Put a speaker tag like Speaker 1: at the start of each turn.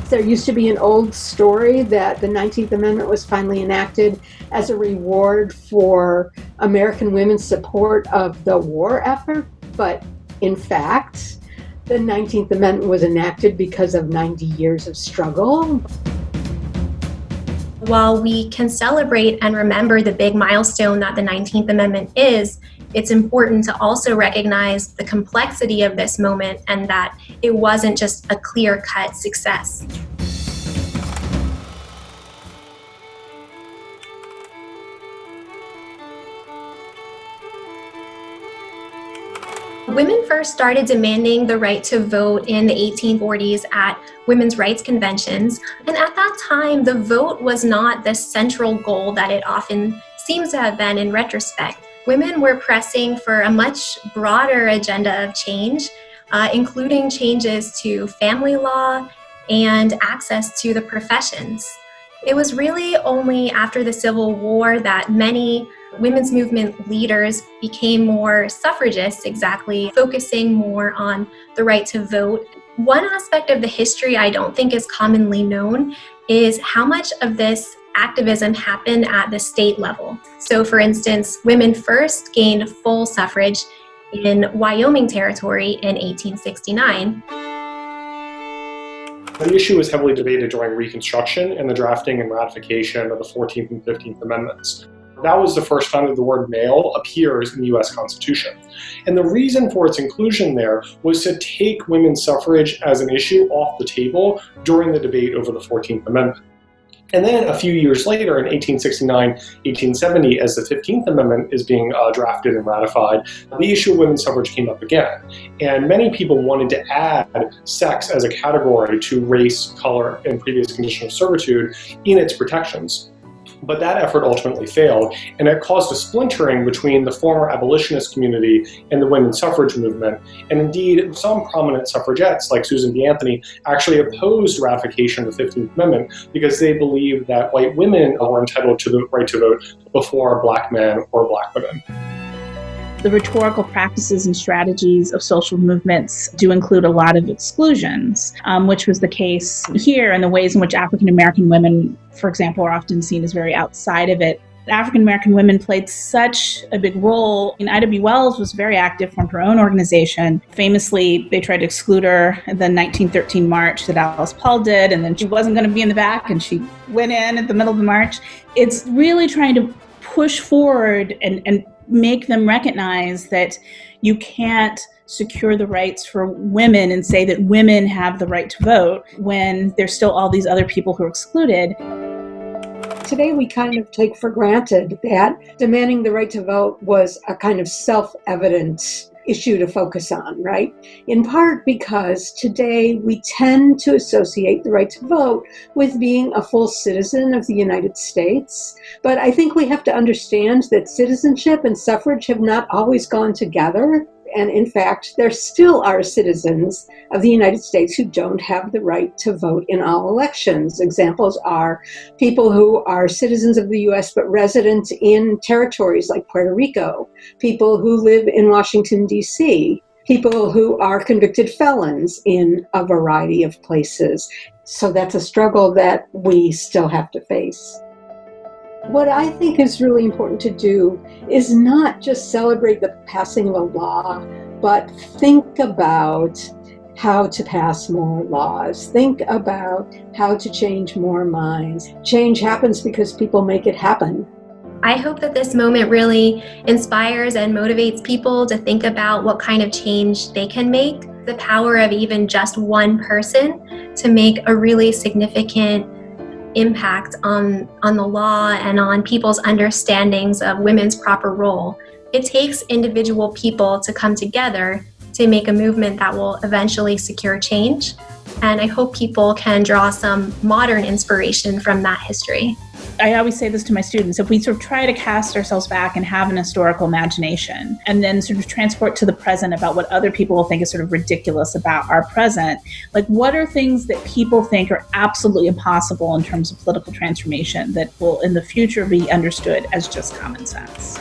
Speaker 1: There used to be an old story that the 19th Amendment was finally enacted as a reward for American women's support of the war effort, but in fact, the 19th Amendment was enacted because of 90 years of struggle.
Speaker 2: While we can celebrate and remember the big milestone that the 19th Amendment is, it's important to also recognize the complexity of this moment and that it wasn't just a clear-cut success. Women first started demanding the right to vote in the 1840s at women's rights conventions, and at that time, the vote was not the central goal that it often seems to have been in retrospect. Women were pressing for a much broader agenda of change, including changes to family law and access to the professions. It was really only after the Civil War that many women's movement leaders became more suffragists, focusing more on the right to vote. One aspect of the history I don't think is commonly known is how much of this activism happened at the state level. So for instance, women first gained full suffrage in Wyoming Territory in 1869.
Speaker 3: The issue was heavily debated during Reconstruction and the drafting and ratification of the 14th and 15th Amendments. That was the first time that the word male appears in the US Constitution. And the reason for its inclusion there was to take women's suffrage as an issue off the table during the debate over the 14th Amendment. And then a few years later, in 1869, 1870, as the 15th Amendment is being drafted and ratified, the issue of women's suffrage came up again. And many people wanted to add sex as a category to race, color, and previous condition of servitude in its protections. But that effort ultimately failed, and it caused a splintering between the former abolitionist community and the women's suffrage movement. And indeed, some prominent suffragettes, like Susan B. Anthony, actually opposed ratification of the 15th Amendment because they believed that white women were entitled to the right to vote before black men or black women.
Speaker 4: The rhetorical practices and strategies of social movements do include a lot of exclusions, which was the case here, and the ways in which African American women, for example, are often seen as very outside of it. African American women played such a big role. And Ida B. Wells was very active, formed her own organization. Famously, they tried to exclude her in the 1913 march that Alice Paul did, and then she wasn't going to be in the back, and she went in at the middle of the march. It's really trying to push forward and make them recognize that you can't secure the rights for women and say that women have the right to vote when there's still all these other people who are excluded.
Speaker 1: Today we kind of take for granted that demanding the right to vote was a kind of self-evident issue to focus on, right? In part because today we tend to associate the right to vote with being a full citizen of the United States. But I think we have to understand that citizenship and suffrage have not always gone together. And in fact, there still are citizens of the United States who don't have the right to vote in all elections. Examples are people who are citizens of the U.S. but resident in territories like Puerto Rico, people who live in Washington, D.C., people who are convicted felons in a variety of places. So that's a struggle that we still have to face. What I think is really important to do is not just celebrate the passing of a law, but think about how to pass more laws. Think about how to change more minds. Change happens because people make it happen.
Speaker 2: I hope that this moment really inspires and motivates people to think about what kind of change they can make. The power of even just one person to make a really significant impact on the law and on people's understandings of women's proper role. It takes individual people to come together to make a movement that will eventually secure change. And I hope people can draw some modern inspiration from that history.
Speaker 4: I always say this to my students: if we sort of try to cast ourselves back and have an historical imagination and then sort of transport to the present about what other people will think is sort of ridiculous about our present, like what are things that people think are absolutely impossible in terms of political transformation that will in the future be understood as just common sense?